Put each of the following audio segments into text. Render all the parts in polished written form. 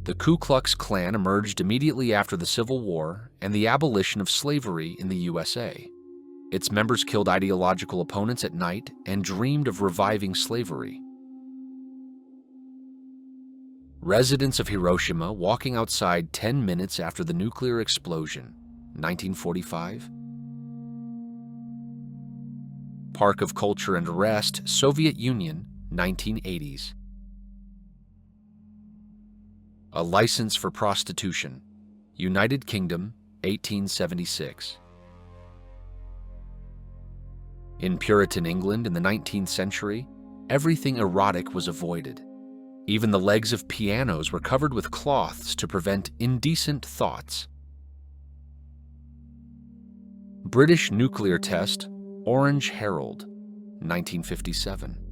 The Ku Klux Klan emerged immediately after the Civil War and the abolition of slavery in the USA. Its members killed ideological opponents at night and dreamed of reviving slavery. Residents of Hiroshima walking outside 10 minutes after the nuclear explosion, 1945. Park of Culture and Rest, Soviet Union, 1980s. A license for prostitution, United Kingdom, 1876. In Puritan England in the 19th century, everything erotic was avoided. Even the legs of pianos were covered with cloths to prevent indecent thoughts. British nuclear test, Orange Herald, 1957.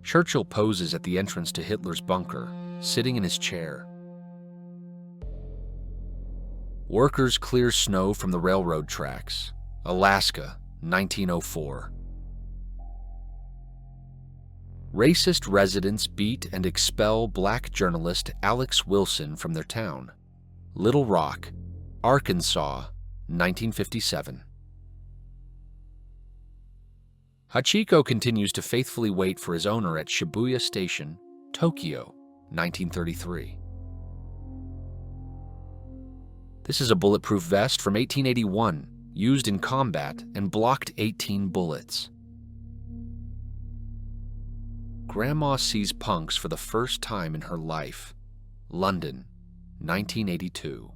Churchill poses at the entrance to Hitler's bunker, sitting in his chair. Workers clear snow from the railroad tracks, Alaska, 1904. Racist residents beat and expel black journalist Alex Wilson from their town, Little Rock, Arkansas, 1957. Hachiko continues to faithfully wait for his owner at Shibuya Station, Tokyo, 1933. This is a bulletproof vest from 1881, used in combat and blocked 18 bullets. Grandma sees punks for the first time in her life, London, 1982.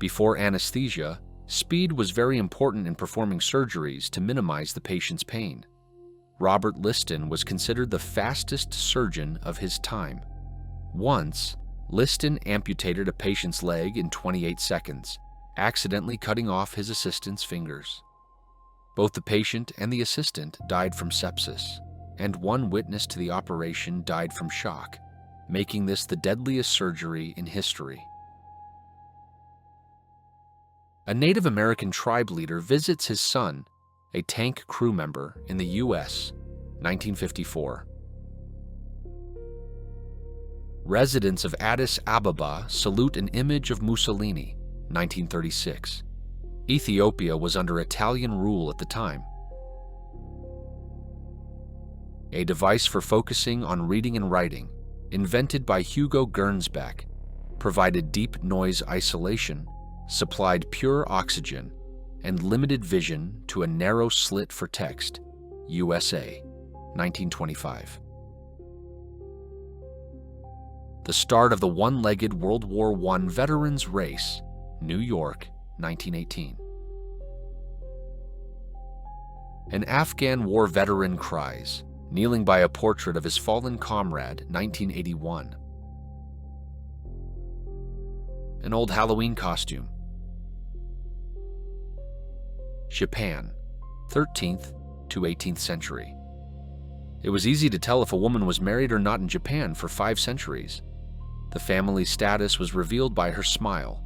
Before anesthesia, speed was very important in performing surgeries to minimize the patient's pain. Robert Liston was considered the fastest surgeon of his time. Once, Liston amputated a patient's leg in 28 seconds, accidentally cutting off his assistant's fingers. Both the patient and the assistant died from sepsis, and one witness to the operation died from shock, making this the deadliest surgery in history. A Native American tribe leader visits his son, a tank crew member, in the U.S., 1954. Residents of Addis Ababa salute an image of Mussolini, 1936. Ethiopia was under Italian rule at the time. A device for focusing on reading and writing, invented by Hugo Gernsback, provided deep noise isolation, supplied pure oxygen, and limited vision to a narrow slit for text, USA, 1925. The start of the one-legged World War I veterans race, New York, 1918. An Afghan war veteran cries, kneeling by a portrait of his fallen comrade, 1981. An old Halloween costume. Japan, 13th to 18th century. It was easy to tell if a woman was married or not in Japan for 5 centuries. The family status was revealed by her smile.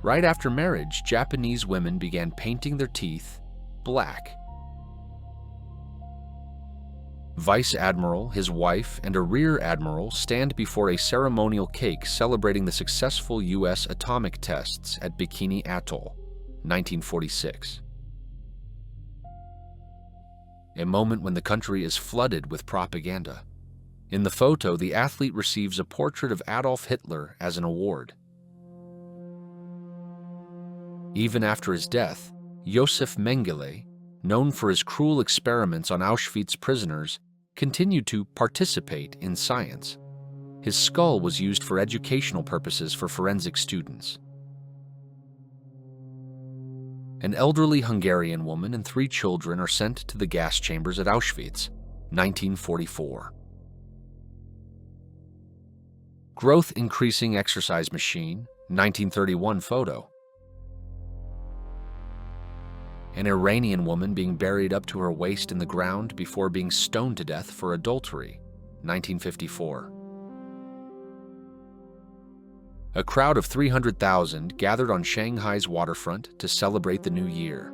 Right after marriage, Japanese women began painting their teeth black. Vice Admiral, his wife, and a Rear Admiral stand before a ceremonial cake celebrating the successful U.S. atomic tests at Bikini Atoll, 1946. A moment when the country is flooded with propaganda. In the photo, the athlete receives a portrait of Adolf Hitler as an award. Even after his death, Josef Mengele, known for his cruel experiments on Auschwitz prisoners, continued to participate in science. His skull was used for educational purposes for forensic students. An elderly Hungarian woman and 3 children are sent to the gas chambers at Auschwitz, 1944. Growth-increasing exercise machine, 1931 photo. An Iranian woman being buried up to her waist in the ground before being stoned to death for adultery, 1954. A crowd of 300,000 gathered on Shanghai's waterfront to celebrate the new year.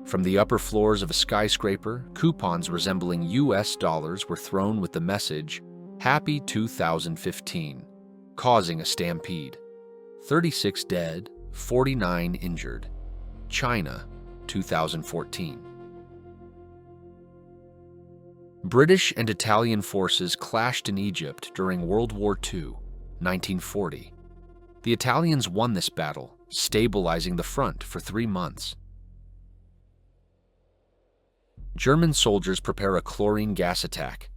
From the upper floors of a skyscraper, coupons resembling US dollars were thrown with the message, "Happy 2015," causing a stampede. 36 dead, 49 injured. China, 2014. British and Italian forces clashed in Egypt during World War II, 1940. The Italians won this battle, stabilizing the front for 3 months. German soldiers prepare a chlorine gas attack.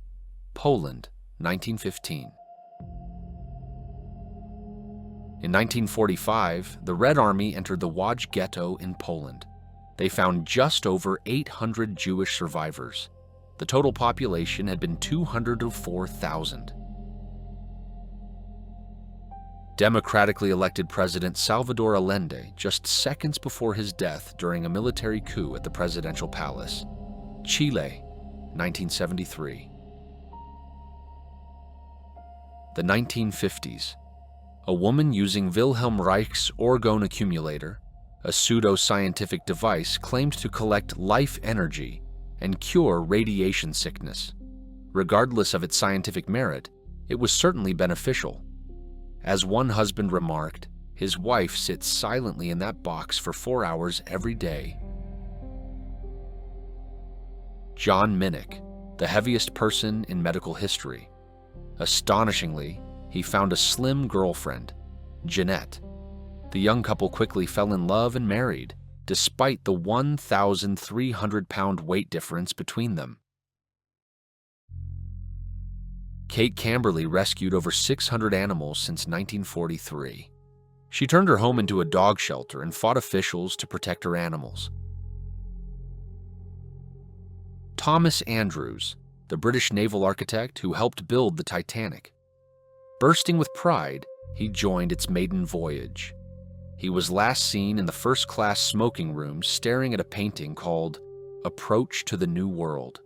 Poland, 1915. In 1945, the Red Army entered the Łódź ghetto in Poland. They found just over 800 Jewish survivors. The total population had been 204,000. Democratically elected President Salvador Allende just seconds before his death during a military coup at the presidential palace. Chile, 1973. The 1950s. A woman using Wilhelm Reich's orgone accumulator, a pseudo-scientific device claimed to collect life energy and cure radiation sickness. Regardless of its scientific merit, it was certainly beneficial. As one husband remarked, his wife sits silently in that box for 4 hours every day. John Minnick, the heaviest person in medical history. Astonishingly, he found a slim girlfriend, Jeanette. The young couple quickly fell in love and married, despite the 1,300-pound weight difference between them. Kate Camberley rescued over 600 animals since 1943. She turned her home into a dog shelter and fought officials to protect her animals. Thomas Andrews, the British naval architect who helped build the Titanic. Bursting with pride, he joined its maiden voyage. He was last seen in the first-class smoking room staring at a painting called Approach to the New World.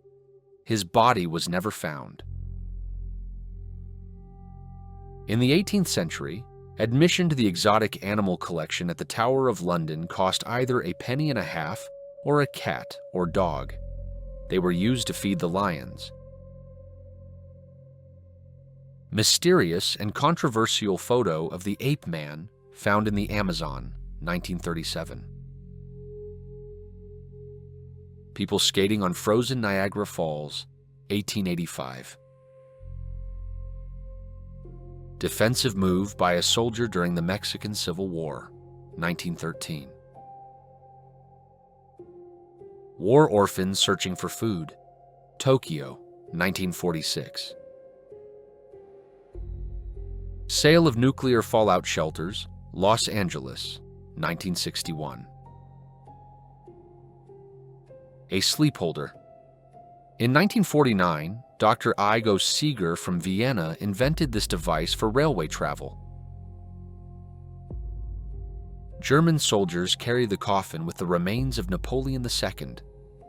His body was never found. In the 18th century, admission to the exotic animal collection at the Tower of London cost either a penny and a half or a cat or dog. They were used to feed the lions. Mysterious and controversial photo of the ape man found in the Amazon, 1937. People skating on frozen Niagara Falls, 1885. Defensive move by a soldier during the Mexican Civil War, 1913. War orphans searching for food, Tokyo, 1946. Sale of nuclear fallout shelters, Los Angeles, 1961. A sleepholder. In 1949, Dr. Igo Seeger from Vienna invented this device for railway travel. German soldiers carry the coffin with the remains of Napoleon II,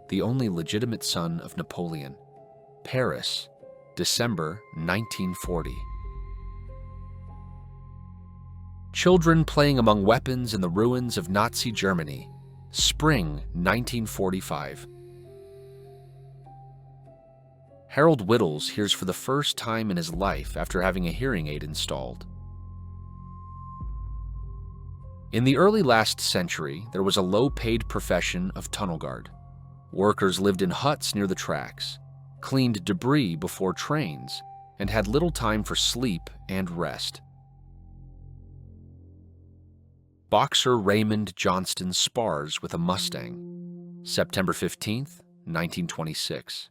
the only legitimate son of Napoleon. Paris, December 1940. Children playing among weapons in the ruins of Nazi Germany, spring 1945. Harold Whittles hears for the first time in his life after having a hearing aid installed. In the early last century, there was a low-paid profession of tunnel guard. Workers lived in huts near the tracks, cleaned debris before trains, and had little time for sleep and rest. Boxer Raymond Johnston spars with a Mustang, September 15th, 1926.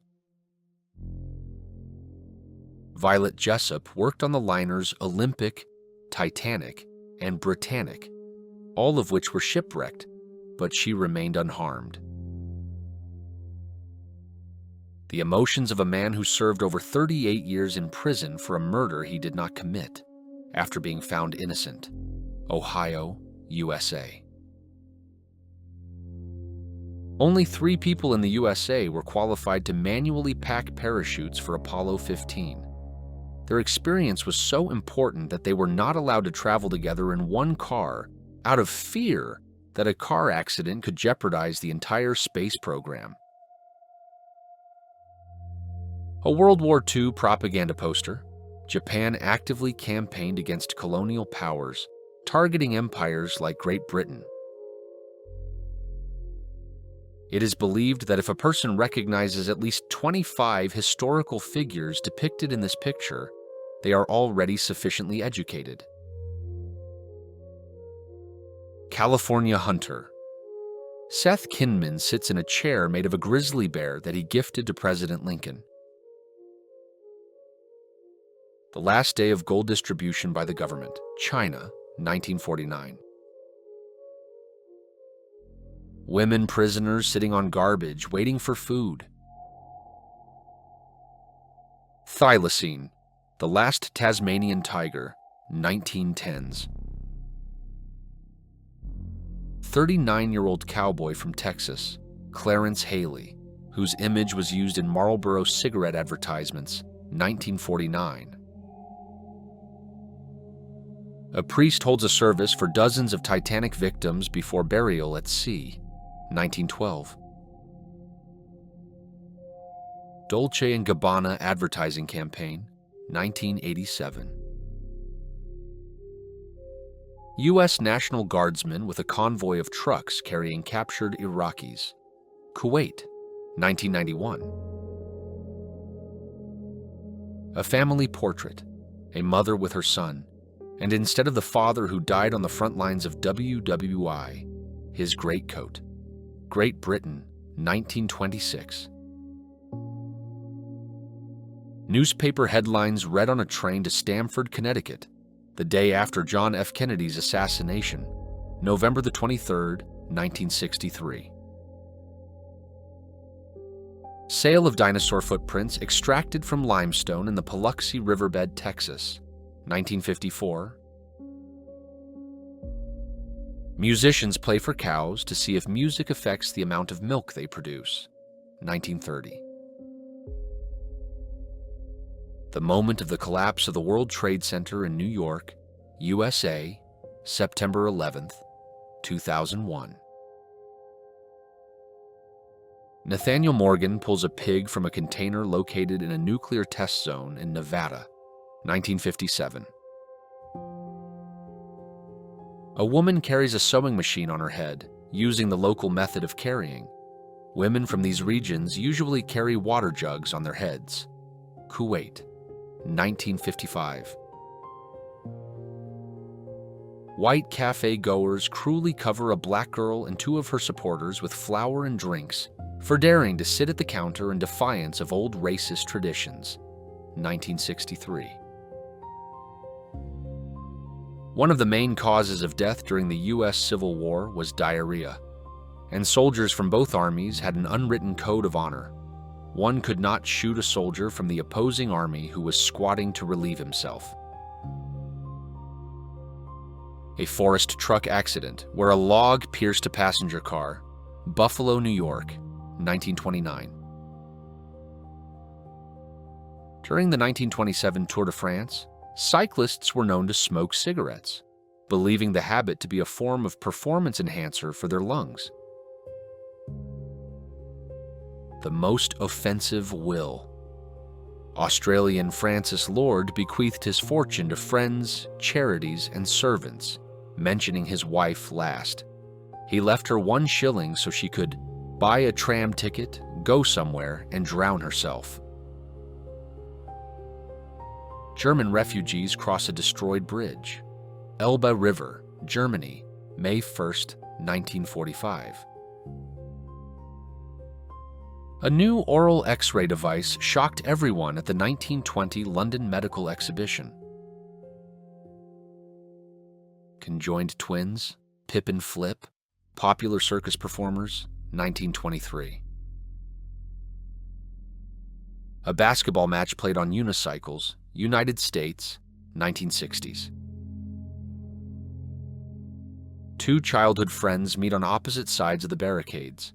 Violet Jessup worked on the liners Olympic, Titanic, and Britannic, all of which were shipwrecked, but she remained unharmed. The emotions of a man who served over 38 years in prison for a murder he did not commit, after being found innocent. Ohio, USA. Only 3 people in the USA were qualified to manually pack parachutes for Apollo 15. Their experience was so important that they were not allowed to travel together in one car out of fear that a car accident could jeopardize the entire space program. A World War II propaganda poster. Japan actively campaigned against colonial powers, targeting empires like Great Britain. It is believed that if a person recognizes at least 25 historical figures depicted in this picture, they are already sufficiently educated. California Hunter. Seth Kinman sits in a chair made of a grizzly bear that he gifted to President Lincoln. The last day of gold distribution by the government, China, 1949. Women prisoners sitting on garbage, waiting for food. Thylacine, the last Tasmanian tiger, 1910s. 39-year-old cowboy from Texas, Clarence Haley, whose image was used in Marlboro cigarette advertisements, 1949. A priest holds a service for dozens of Titanic victims before burial at sea, 1912. Dolce & Gabbana advertising campaign, 1987. U.S. National Guardsmen with a convoy of trucks carrying captured Iraqis, Kuwait, 1991. A family portrait, a mother with her son, and instead of the father who died on the front lines of WWI, his greatcoat, Great Britain, 1926. Newspaper headlines read on a train to Stamford, Connecticut, the day after John F. Kennedy's assassination, November the 23rd, 1963. Sale of dinosaur footprints extracted from limestone in the Paluxy Riverbed, Texas, 1954. Musicians play for cows to see if music affects the amount of milk they produce, 1930. The moment of the collapse of the World Trade Center in New York, USA, September 11th, 2001. Nathaniel Morgan pulls a pig from a container located in a nuclear test zone in Nevada, 1957. A woman carries a sewing machine on her head, using the local method of carrying. Women from these regions usually carry water jugs on their heads. Kuwait, 1955. White cafe goers cruelly cover a black girl and two of her supporters with flour and drinks for daring to sit at the counter in defiance of old racist traditions, 1963. One of the main causes of death during the U.S. Civil War was diarrhea, and soldiers from both armies had an unwritten code of honor. One could not shoot a soldier from the opposing army who was squatting to relieve himself. A forest truck accident where a log pierced a passenger car, Buffalo, New York, 1929. During the 1927 Tour de France, cyclists were known to smoke cigarettes, believing the habit to be a form of performance enhancer for their lungs. The most offensive will. Australian Francis Lord bequeathed his fortune to friends, charities, and servants, mentioning his wife last. He left her 1 shilling so she could buy a tram ticket, go somewhere, and drown herself. German refugees cross a destroyed bridge. Elbe River, Germany, May 1st, 1945. A new oral X-ray device shocked everyone at the 1920 London Medical Exhibition. Conjoined twins, Pip and Flip, popular circus performers, 1923. A basketball match played on unicycles, United States, 1960s. 2 childhood friends meet on opposite sides of the barricades.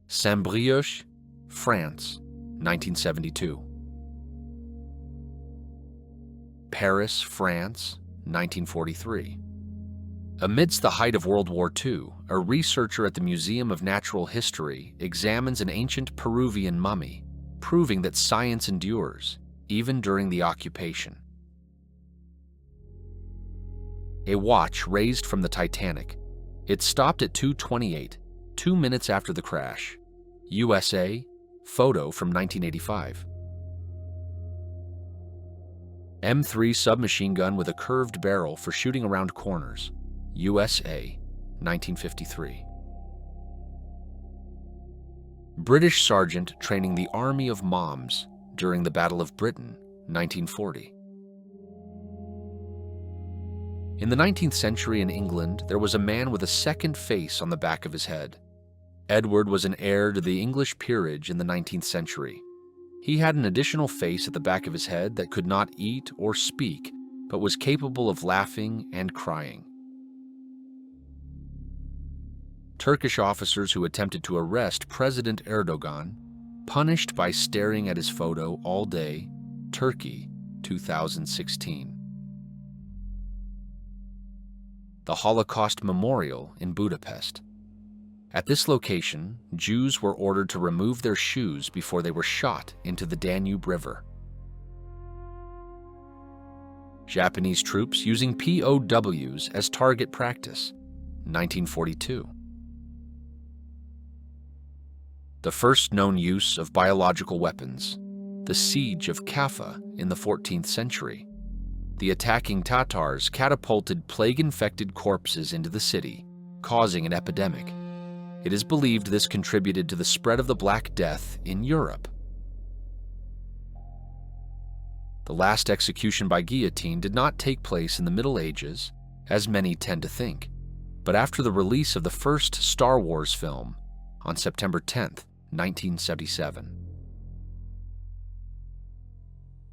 Saint-Brioche, France, 1972. . Paris, France, 1943. Amidst the height of World War II, a researcher at the Museum of Natural History examines an ancient Peruvian mummy, proving that science endures, even during the occupation. A watch raised from the Titanic. It stopped at 2:28, 2 minutes after the crash. USA, photo from 1985. M3 submachine gun with a curved barrel for shooting around corners. USA, 1953. British sergeant training the Army of Moms during the Battle of Britain, 1940. In the 19th century in England, there was a man with a second face on the back of his head. Edward was an heir to the English peerage in the 19th century. He had an additional face at the back of his head that could not eat or speak, but was capable of laughing and crying. Turkish officers who attempted to arrest President Erdogan, punished by staring at his photo all day, Turkey, 2016. The Holocaust Memorial in Budapest. At this location, Jews were ordered to remove their shoes before they were shot into the Danube River. Japanese troops using POWs as target practice, 1942. The first known use of biological weapons, the siege of Kaffa in the 14th century. The attacking Tatars catapulted plague-infected corpses into the city, causing an epidemic. It is believed this contributed to the spread of the Black Death in Europe. The last execution by guillotine did not take place in the Middle Ages, as many tend to think, but after the release of the first Star Wars film on September 10th, 1977.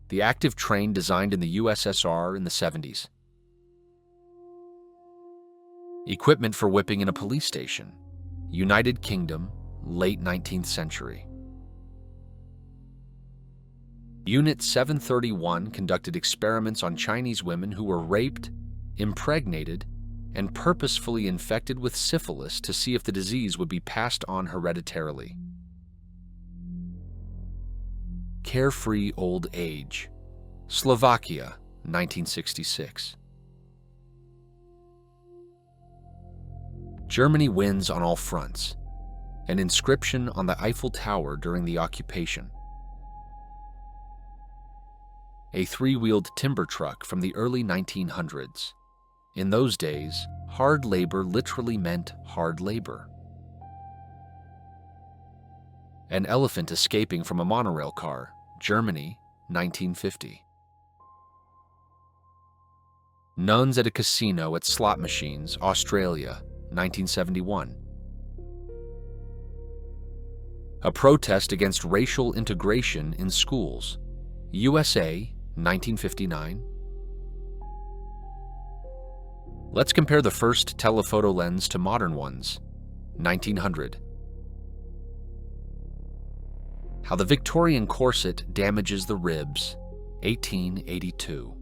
The active train designed in the USSR in the 70s. Equipment for whipping in a police station, United Kingdom, late 19th century. Unit 731 conducted experiments on Chinese women who were raped, impregnated, and purposefully infected with syphilis to see if the disease would be passed on hereditarily. Carefree old age, Slovakia, 1966. Germany wins on all fronts. An inscription on the Eiffel Tower during the occupation. A three-wheeled timber truck from the early 1900s. In those days, hard labor literally meant hard labor. An elephant escaping from a monorail car, Germany, 1950. Nuns at a casino at slot machines, Australia, 1971. A protest against racial integration in schools, USA, 1959. Let's compare the first telephoto lens to modern ones, 1900. How the Victorian corset damages the ribs, 1882.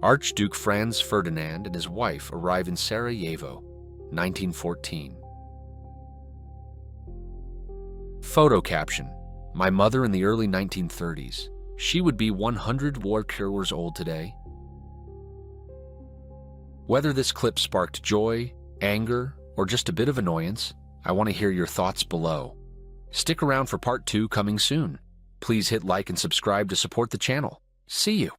Archduke Franz Ferdinand and his wife arrive in Sarajevo, 1914. Photo caption: my mother in the early 1930s. She would be 100 years old today. Whether this clip sparked joy, anger, or just a bit of annoyance, I want to hear your thoughts below. Stick around for part 2 coming soon. Please hit like and subscribe to support the channel. See you.